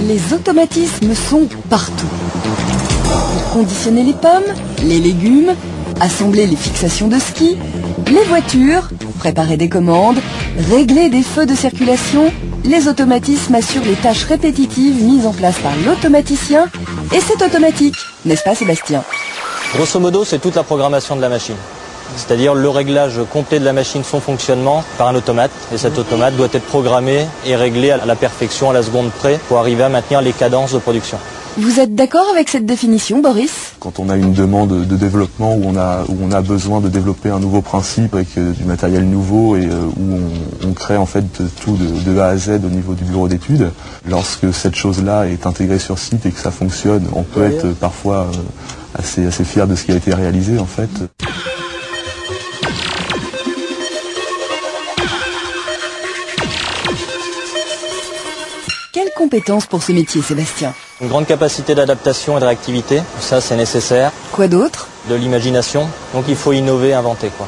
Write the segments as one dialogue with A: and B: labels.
A: les automatismes sont partout. Pour conditionner les pommes, les légumes, assembler les fixations de ski, les voitures, préparer des commandes, régler des feux de circulation, les automatismes assurent les tâches répétitives mises en place par l'automaticien et c'est automatique, n'est-ce pas Sébastien?
B: Grosso modo, c'est toute la programmation de la machine. C'est-à-dire le réglage complet de la machine, son fonctionnement, par un automate. Et cet automate doit être programmé et réglé à la perfection, à la seconde près, pour arriver à maintenir les cadences de production.
A: Vous êtes d'accord avec cette définition, Boris?
C: Quand on a une demande de développement où on a besoin de développer un nouveau principe avec du matériel nouveau et où on crée en fait tout de A à Z au niveau du bureau d'études, lorsque cette chose-là est intégrée sur site et que ça fonctionne, on peut être parfois assez fier de ce qui a été réalisé en fait.
A: Quelles compétences pour ce métier, Sébastien?
B: Une grande capacité d'adaptation et de réactivité, ça c'est nécessaire.
A: Quoi d'autre?
B: De l'imagination, donc il faut innover, inventer quoi.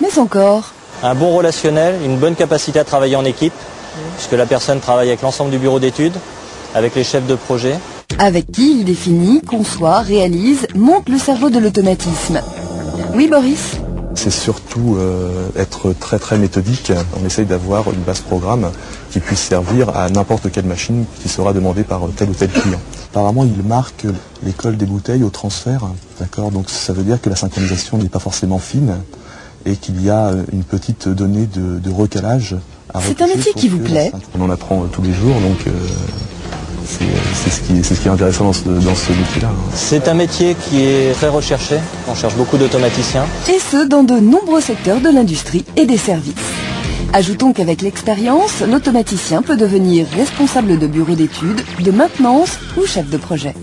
A: Mais encore?
B: Un bon relationnel, une bonne capacité à travailler en équipe, puisque la personne travaille avec l'ensemble du bureau d'études, avec les chefs de projet.
A: Avec qui il définit, conçoit, réalise, monte le cerveau de l'automatisme. Oui, Boris?
C: C'est surtout être très méthodique. On essaye d'avoir une base programme qui puisse servir à n'importe quelle machine qui sera demandée par tel ou tel client. Apparemment, il marque l'école des bouteilles au transfert, d'accord. Donc ça veut dire que la synchronisation n'est pas forcément fine et qu'il y a une petite donnée de recalage à retoucher.
A: C'est un métier qui vous plaît?
C: On en apprend tous les jours, donc c'est ce qui est intéressant dans ce métier-là.
B: C'est un métier qui est très recherché, on cherche beaucoup d'automaticiens.
A: Et ce, dans de nombreux secteurs de l'industrie et des services. Ajoutons qu'avec l'expérience, l'automaticien peut devenir responsable de bureau d'études, de maintenance ou chef de projet.